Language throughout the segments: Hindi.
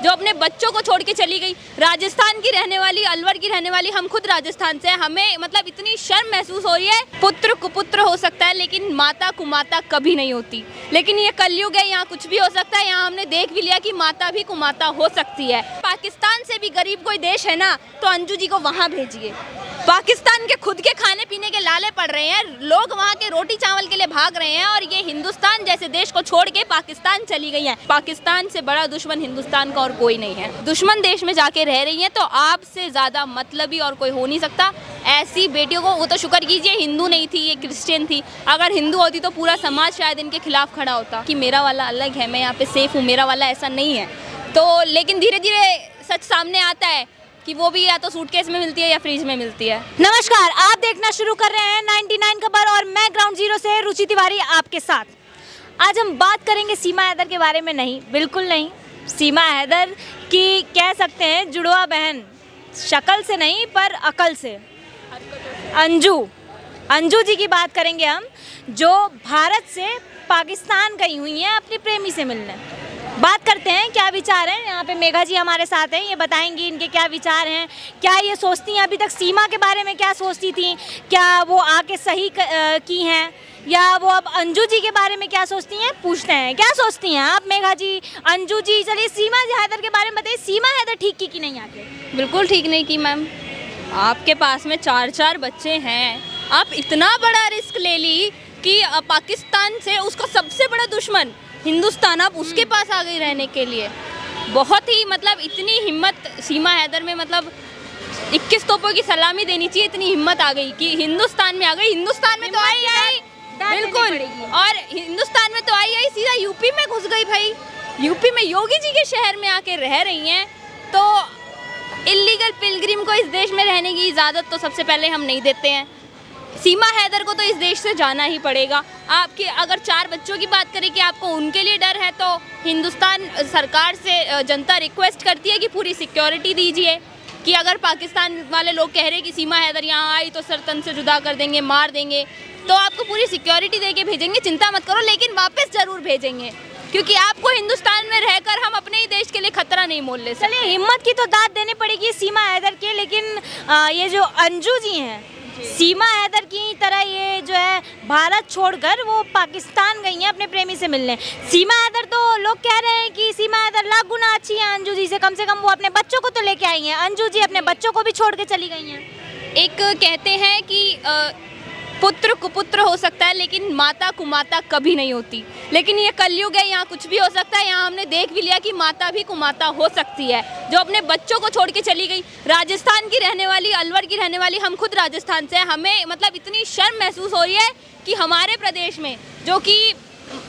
जो अपने बच्चों को छोड़ के चली गई। राजस्थान की रहने वाली, अलवर की रहने वाली, हम खुद राजस्थान से हैं, हमें मतलब इतनी शर्म महसूस हो रही है। पुत्र कुपुत्र हो सकता है लेकिन माता कुमाता कभी नहीं होती। लेकिन ये कलयुग है, यहाँ कुछ भी हो सकता है। यहाँ हमने देख भी लिया कि माता भी कुमाता हो सकती है। पाकिस्तान से भी गरीब कोई देश है ना, तो अंजू जी को वहाँ भेजिए। पाकिस्तान के खुद के खाने पीने के लाले पड़ रहे हैं, लोग वहाँ के रोटी चावल के लिए भाग रहे हैं और ये हिंदुस्तान जैसे देश को छोड़ के पाकिस्तान चली गई हैं। पाकिस्तान से बड़ा दुश्मन हिंदुस्तान का और कोई नहीं है। दुश्मन देश में जाके रह रही हैं तो आपसे ज़्यादा मतलबी और कोई हो नहीं सकता। ऐसी बेटियों को, वो तो शुक्र कीजिए हिंदू नहीं थी, ये क्रिश्चियन थी। अगर हिंदू होती तो पूरा समाज शायद इनके खिलाफ खड़ा होता कि मेरा वाला अलग है, मैं यहाँ पे सेफ हूँ, मेरा वाला ऐसा नहीं है। तो लेकिन धीरे धीरे सच सामने आता है कि वो भी या तो सूटकेस में मिलती है या फ्रिज में मिलती है। नमस्कार, आप देखना शुरू कर रहे हैं 99 खबर और मैं ग्राउंड जीरो से रुचि तिवारी आपके साथ। आज हम बात करेंगे सीमा हैदर के बारे में। नहीं, बिल्कुल नहीं, सीमा हैदर की कह सकते हैं जुड़वा बहन, शक्ल से नहीं पर अकल से, अंजू जी की बात करेंगे हम, जो भारत से पाकिस्तान गई हुई हैं अपनी प्रेमी से मिलने। बात करते हैं क्या विचार हैं। यहाँ पे मेघा जी हमारे साथ हैं, ये बताएंगी इनके क्या विचार हैं, क्या ये सोचती हैं, अभी तक सीमा के बारे में क्या सोचती थी, क्या वो आके सही की हैं, या वो अब अंजू जी के बारे में क्या सोचती हैं, पूछते हैं। क्या सोचती हैं आप मेघा जी, अंजू जी? चलिए सीमा हैदर के बारे में बताइए, सीमा हैदर ठीक की कि नहीं आके? बिल्कुल ठीक नहीं की मैम। आपके पास में 4 बच्चे हैं, आप इतना बड़ा रिस्क ले ली कि पाकिस्तान से उसका सबसे बड़ा दुश्मन हिंदुस्तान, आप उसके पास आ गई रहने के लिए। बहुत ही मतलब इतनी हिम्मत सीमा हैदर में, मतलब 21 तोपों की सलामी देनी चाहिए। इतनी हिम्मत आ गई कि हिंदुस्तान में आ गई। हिंदुस्तान में तो आई बिल्कुल, और हिंदुस्तान में तो आई सीधा यूपी में घुस गई भाई। यूपी में योगी जी के शहर में आके रह रही हैं। तो इलीगल पिलग्रिम को इस देश में रहने की इजाज़त तो सबसे पहले हम नहीं देते हैं। सीमा हैदर को तो इस देश से जाना ही पड़ेगा। आपके अगर 4 बच्चों की बात करें कि आपको उनके लिए डर है, तो हिंदुस्तान सरकार से जनता रिक्वेस्ट करती है कि पूरी सिक्योरिटी दीजिए। कि अगर पाकिस्तान वाले लोग कह रहे हैं कि सीमा हैदर यहाँ आई तो सर तन से जुदा कर देंगे, मार देंगे, तो आपको पूरी सिक्योरिटी दे के भेजेंगे, चिंता मत करो, लेकिन वापस ज़रूर भेजेंगे, क्योंकि आपको हिंदुस्तान में रहकर हम अपने ही देश के लिए खतरा नहीं मोल ले सकते। चलिए, हिम्मत की तो दाद देनी पड़ेगी सीमा हैदर के, लेकिन ये जो अंजू जी हैं, सीमा हैदर की तरह ये जो है भारत छोड़कर वो पाकिस्तान गई हैं अपने प्रेमी से मिलने। सीमा हैदर तो लोग कह रहे हैं कि सीमा हैदर लाख गुना अच्छी है अंजू जी से, कम वो अपने बच्चों को तो लेके आई हैं। अंजू जी अपने बच्चों को भी छोड़ के चली गई हैं। एक कहते हैं कि पुत्र कुपुत्र हो सकता है लेकिन माता कुमाता कभी नहीं होती। लेकिन ये कलयुग है, यहाँ कुछ भी हो सकता है। यहाँ हमने देख भी लिया कि माता भी कुमाता हो सकती है, जो अपने बच्चों को छोड़ के चली गई। राजस्थान की रहने वाली, अलवर की रहने वाली, हम खुद राजस्थान से हैं, हमें मतलब इतनी शर्म महसूस हो रही है कि हमारे प्रदेश में, जो कि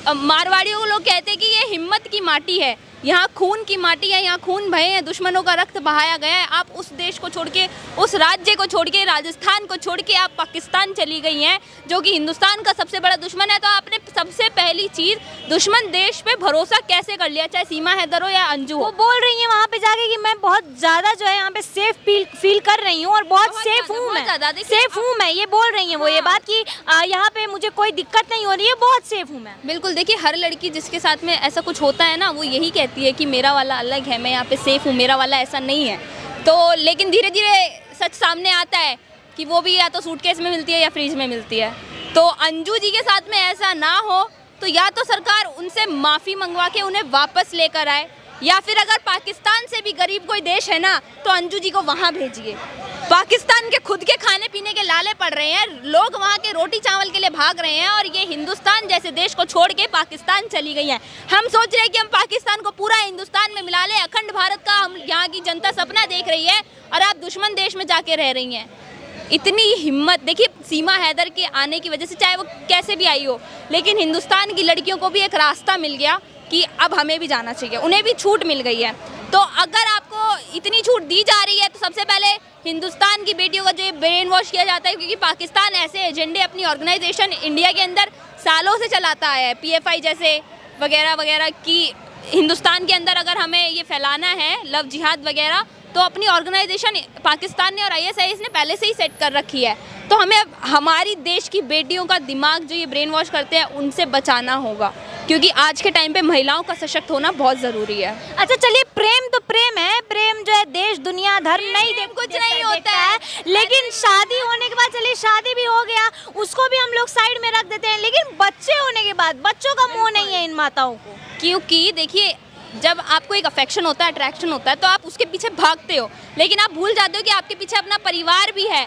मारवाड़ियों को लोग कहते हैं कि ये हिम्मत की माटी है, यहाँ खून की माटी है, यहाँ खून बहे हैं, दुश्मनों का रक्त बहाया गया है। आप उस देश को छोड़ के, उस राज्य को छोड़ के, राजस्थान को छोड़ के आप पाकिस्तान चली गई हैं, जो कि हिंदुस्तान का सबसे बड़ा दुश्मन है। तो आपने सबसे पहली चीज़ दुश्मन देश पे भरोसा कैसे कर लिया, चाहे सीमा हैदर हो या अंजू हो? वो बोल रही है वहाँ पे जाके कि मैं बहुत ज़्यादा जो है यहाँ पे सेफ फील कर रही हूँ और बहुत सेफ हूँ, मैं सेफ हूँ, मैं ये बोल रही है वो, ये बात कि यहाँ पे मुझे कोई दिक्कत नहीं हो रही है, बहुत सेफ हूँ मैं। बिल्कुल, देखिए हर लड़की जिसके साथ में ऐसा कुछ होता है ना, वो यही कहती है कि मेरा वाला अलग है, मैं यहाँ पे सेफ हूँ, मेरा वाला ऐसा नहीं है। तो लेकिन धीरे धीरे सच सामने आता है कि वो भी या तो सूटकेस में मिलती है या फ्रिज में मिलती है। तो अंजू जी के साथ में ऐसा ना हो तो या तो सरकार उनसे माफ़ी मंगवा के उन्हें वापस लेकर आए, या फिर अगर पाकिस्तान से भी गरीब कोई देश है ना, तो अंजू जी को वहाँ भेजिए। पाकिस्तान के खुद के खाने पीने के लाले पड़ रहे हैं, लोग वहाँ के रोटी चावल के लिए भाग रहे हैं और ये हिंदुस्तान जैसे देश को छोड़ के पाकिस्तान चली गई हैं। हम सोच रहे हैं कि हम पाकिस्तान को पूरा हिंदुस्तान में मिला लें, अखंड भारत का हम यहाँ की जनता सपना देख रही है, और आप दुश्मन देश में जाके रह रही हैं। इतनी हिम्मत देखिए सीमा हैदर के आने की वजह से, चाहे वो कैसे भी आई हो, लेकिन हिंदुस्तान की लड़कियों को भी एक रास्ता मिल गया कि अब हमें भी जाना चाहिए, उन्हें भी छूट मिल गई है। तो अगर आपको इतनी छूट दी जा रही है तो सबसे पहले हिंदुस्तान की बेटियों का जो ब्रेन वॉश किया जाता है, क्योंकि पाकिस्तान ऐसे एजेंडे अपनी ऑर्गेनाइजेशन इंडिया के अंदर सालों से चलाता है, PFI जैसे वगैरह वगैरह, की हिंदुस्तान के अंदर अगर हमें ये फैलाना है लव जिहाद वगैरह, तो अपनी ऑर्गेनाइजेशन पाकिस्तान ने और ISIS ने पहले से ही सेट कर रखी है। तो हमें हमारी देश की बेटियों का दिमाग जो ये ब्रेन वॉश करते हैं उनसे बचाना होगा, क्योंकि आज के टाइम पे महिलाओं का सशक्त होना बहुत ज़रूरी है। अच्छा चलिए, प्रेम तो शादी होने के बाद चलिए शादी भी हो गया, उसको भी हम लोग साइड में रख देते हैं, लेकिन बच्चे होने के बाद बच्चों का मोह नहीं है इन माताओं को। क्योंकि देखिए, जब आपको एक अफेक्शन होता है, अट्रैक्शन होता है, तो आप उसके पीछे भागते हो, लेकिन आप भूल जाते हो कि आपके पीछे अपना परिवार भी है।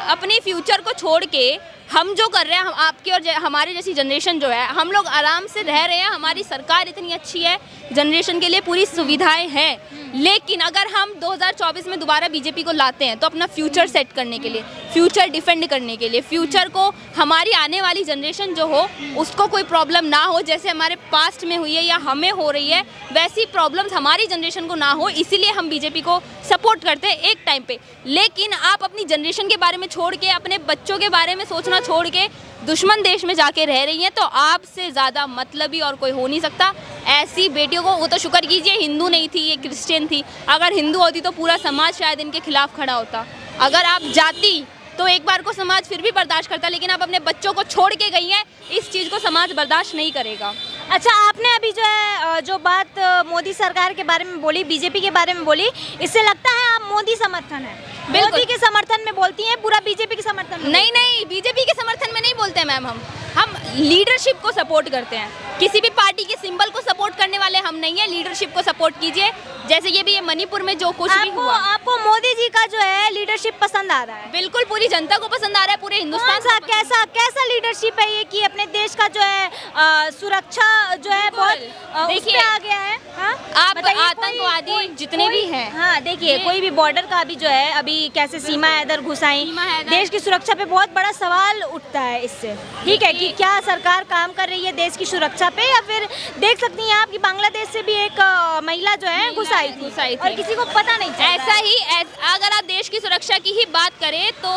अपने फ्यूचर को छोड़ के हम जो कर रहे हैं, हम आपकी और हमारी जैसी जनरेशन जो है, हम लोग आराम से रह रहे हैं, हमारी सरकार इतनी अच्छी है, जनरेशन के लिए पूरी सुविधाएं हैं। लेकिन अगर हम 2024 में दोबारा बीजेपी को लाते हैं तो अपना फ्यूचर सेट करने के लिए, फ्यूचर डिफेंड करने के लिए, फ्यूचर को हमारी आने वाली जनरेशन जो हो उसको कोई प्रॉब्लम ना हो, जैसे हमारे पास्ट में हुई है या हमें हो रही है, वैसी प्रॉब्लम्स हमारी जनरेशन को ना हो, इसीलिए हम बीजेपी को सपोर्ट करते हैं एक टाइम पे। लेकिन आप अपनी जनरेशन के बारे में छोड़ के, अपने बच्चों के बारे में सोचना छोड़ के दुश्मन देश में जाके रह रही हैं, तो आपसे ज़्यादा मतलबी और कोई हो नहीं सकता। ऐसी बेटियों को, वो तो शुक्र कीजिए हिंदू नहीं थी, ये क्रिश्चियन थी, अगर हिंदू होती तो पूरा समाज शायद इनके खिलाफ खड़ा होता। अगर आप जाती तो एक बार को समाज फिर भी बर्दाश्त करता, लेकिन आप अपने बच्चों को छोड़ के गई हैं, इस चीज़ को समाज बर्दाश्त नहीं करेगा। अच्छा, आपने अभी जो है जो बात मोदी सरकार के बारे में बोली, बीजेपी के बारे में बोली, इससे लगता है आप मोदी समर्थन है, मोदी के समर्थन में बोलती हैं, पूरा बीजेपी के समर्थन में? नहीं, बीजेपी के समर्थन में नहीं बोलते हैं मैम। हम लीडरशिप को सपोर्ट करते हैं, किसी भी पार्टी के सिंबल को सपोर्ट करने वाले हम नहीं है। लीडरशिप को सपोर्ट कीजिए, जैसे ये मणिपुर में जो कुछ भी हुआ। आपको मोदी जी का जो है लीडरशिप पसंद आ रहा है? बिल्कुल, पूरी जनता को पसंद आ रहा है, पूरे हिंदुस्तान सा कैसा लीडरशिप है ये कि अपने देश का जो है सुरक्षा जो है बहुत देखिए आ गया है। हाँ? आप आतंकवादी जितने भी हैं, हाँ देखिए, कोई भी बॉर्डर का भी जो है अभी कैसे सीमा हैदर घुसाई, देश की सुरक्षा पे बहुत बड़ा सवाल उठता है इससे। ठीक है कि क्या सरकार काम कर रही है देश की सुरक्षा पे, या फिर देख सकती हैं आप कि बांग्लादेश से भी एक महिला जो है घुसाई थी और किसी को पता नहीं चला। ऐसा ही अगर आप देश की सुरक्षा की ही बात करें तो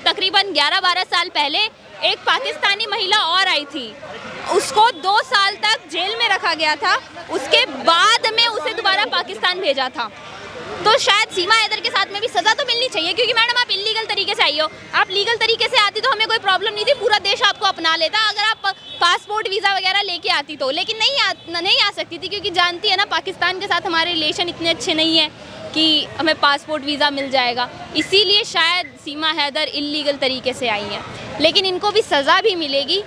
तकरीबन 11-12 साल पहले एक पाकिस्तानी महिला और आई थी, उसको 2 साल तक जेल में रखा गया था, उसके बाद में उसे दोबारा पाकिस्तान भेजा था। तो शायद सीमा हैदर के साथ में भी सज़ा तो मिलनी चाहिए, क्योंकि मैडम आप इलीगल तरीके से आई हो। आप लीगल तरीके से आती तो हमें कोई प्रॉब्लम नहीं थी, पूरा देश आपको अपना लेता, अगर आप पासपोर्ट वीज़ा वगैरह लेके आती तो। लेकिन नहीं आ सकती थी, क्योंकि जानती है ना पाकिस्तान के साथ हमारे रिलेशन इतने अच्छे नहीं हैं कि हमें पासपोर्ट वीज़ा मिल जाएगा। इसीलिए शायद सीमा हैदर इलीगल तरीके से आई हैं, लेकिन इनको भी सज़ा भी मिलेगी।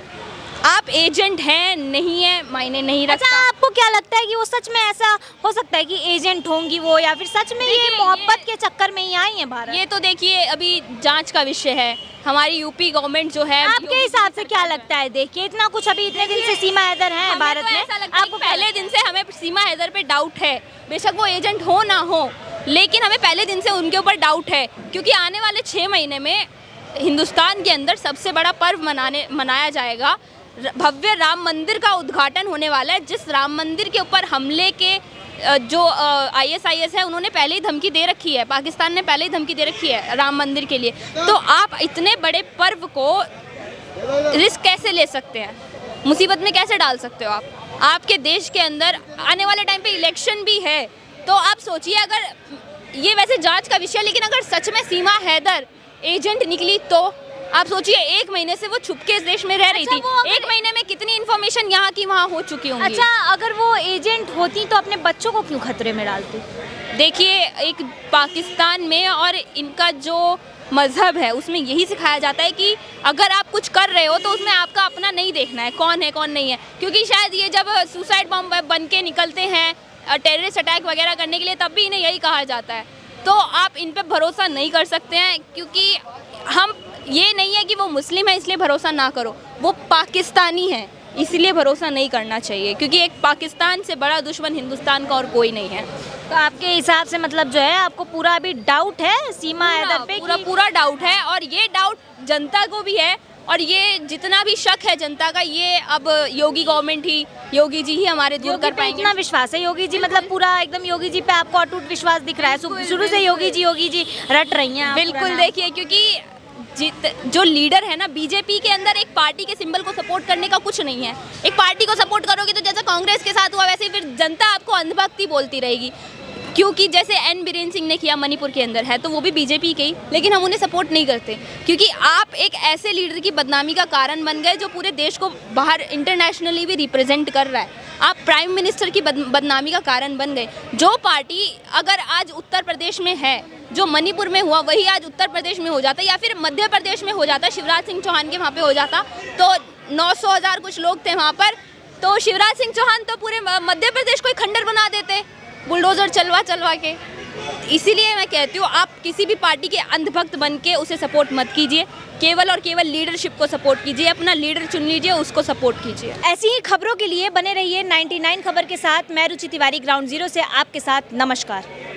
आप एजेंट हैं नहीं है मायने नहीं रखता। अच्छा, आपको क्या लगता है कि वो सच में ऐसा हो सकता है कि एजेंट होंगी वो, या फिर सच में ये मोहब्बत के चक्कर में ही आई हैं भारत? ये तो देखिए अभी जांच का विषय है। हमारी यूपी गवर्नमेंट जो है, आपके हिसाब से क्या लगता है? देखिए इतना कुछ अभी इतने दिन से सीमा हैदर हैं भारत में, आपको पहले दिन से हमें सीमा हैदर पे डाउट है, बेशक वो एजेंट हो ना हो, लेकिन हमें पहले दिन से उनके ऊपर डाउट है, क्योंकि आने वाले 6 महीने में हिंदुस्तान के अंदर सबसे बड़ा पर्व मनाया जाएगा। भव्य राम मंदिर का उद्घाटन होने वाला है, जिस राम मंदिर के ऊपर हमले के जो ISIS है उन्होंने पहले ही धमकी दे रखी है, पाकिस्तान ने पहले ही धमकी दे रखी है राम मंदिर के लिए। तो आप इतने बड़े पर्व को रिस्क कैसे ले सकते हैं, मुसीबत में कैसे डाल सकते हो आप? आपके देश के अंदर आने वाले टाइम पे इलेक्शन भी है, तो आप सोचिए, अगर ये वैसे जांच का विषय, लेकिन अगर सच में सीमा हैदर एजेंट निकली तो आप सोचिए 1 महीने से वो छुप के इस देश में रह रही थी। 1 महीने में कितनी इन्फॉर्मेशन यहाँ की वहाँ हो चुकी होंगी। अच्छा, अगर वो एजेंट होती तो अपने बच्चों को क्यों खतरे में डालती? देखिए, एक पाकिस्तान में और इनका जो मज़हब है उसमें यही सिखाया जाता है कि अगर आप कुछ कर रहे हो तो उसमें आपका अपना नहीं देखना है कौन है कौन नहीं है, क्योंकि शायद ये जब सुसाइड बम बन के निकलते हैं टेररिस्ट अटैक वगैरह करने के लिए, तब भी इन्हें यही कहा जाता है। तो आप इन पे भरोसा नहीं कर सकते हैं, क्योंकि हम ये नहीं है कि वो मुस्लिम है इसलिए भरोसा ना करो, वो पाकिस्तानी है इसलिए भरोसा नहीं करना चाहिए, क्योंकि एक पाकिस्तान से बड़ा दुश्मन हिंदुस्तान का और कोई नहीं है। तो आपके हिसाब से मतलब जो है आपको पूरा अभी डाउट है सीमा हैदर पे? पूरा डाउट है, और ये डाउट जनता को भी है, और ये जितना भी शक है जनता का, ये अब योगी गवर्नमेंट ही, योगी जी ही हमारे दूर कर पाएंगे। इतना विश्वास है योगी जी, मतलब पूरा एकदम योगी जी पे आपको अटूट विश्वास दिख रहा है? शुरू से योगी जी रट रही हैं? बिल्कुल, देखिए क्योंकि जो लीडर है ना बीजेपी के अंदर, एक पार्टी के सिंबल को सपोर्ट करने का कुछ नहीं है। एक पार्टी को सपोर्ट करोगे तो जैसा कांग्रेस के साथ हुआ वैसे फिर जनता आपको अंधभक्ति बोलती रहेगी, क्योंकि जैसे एन बीरेन सिंह ने किया मणिपुर के अंदर है, तो वो भी बीजेपी के ही, लेकिन हम उन्हें सपोर्ट नहीं करते, क्योंकि आप एक ऐसे लीडर की बदनामी का कारण बन गए जो पूरे देश को बाहर इंटरनेशनली भी रिप्रेजेंट कर रहा है। आप प्राइम मिनिस्टर की बदनामी का कारण बन गए। जो पार्टी अगर आज उत्तर प्रदेश में है जो मणिपुर में हुआ वही आज उत्तर प्रदेश में हो जाता, या फिर मध्य प्रदेश में हो जाता, शिवराज सिंह चौहान के वहाँ पे हो जाता, तो 900,000 कुछ लोग थे वहाँ पर, तो शिवराज सिंह चौहान तो पूरे मध्य प्रदेश को ही खंडर बना देते बुलडोजर चलवा के। इसीलिए मैं कहती हूँ आप किसी भी पार्टी के अंधभक्त बन के उसे सपोर्ट मत कीजिए, केवल और केवल लीडरशिप को सपोर्ट कीजिए, अपना लीडर चुन लीजिए, उसको सपोर्ट कीजिए। ऐसी ही खबरों के लिए बने रहिए 99 खबर के साथ। मैं रुचि तिवारी, ग्राउंड जीरो से आपके साथ। नमस्कार।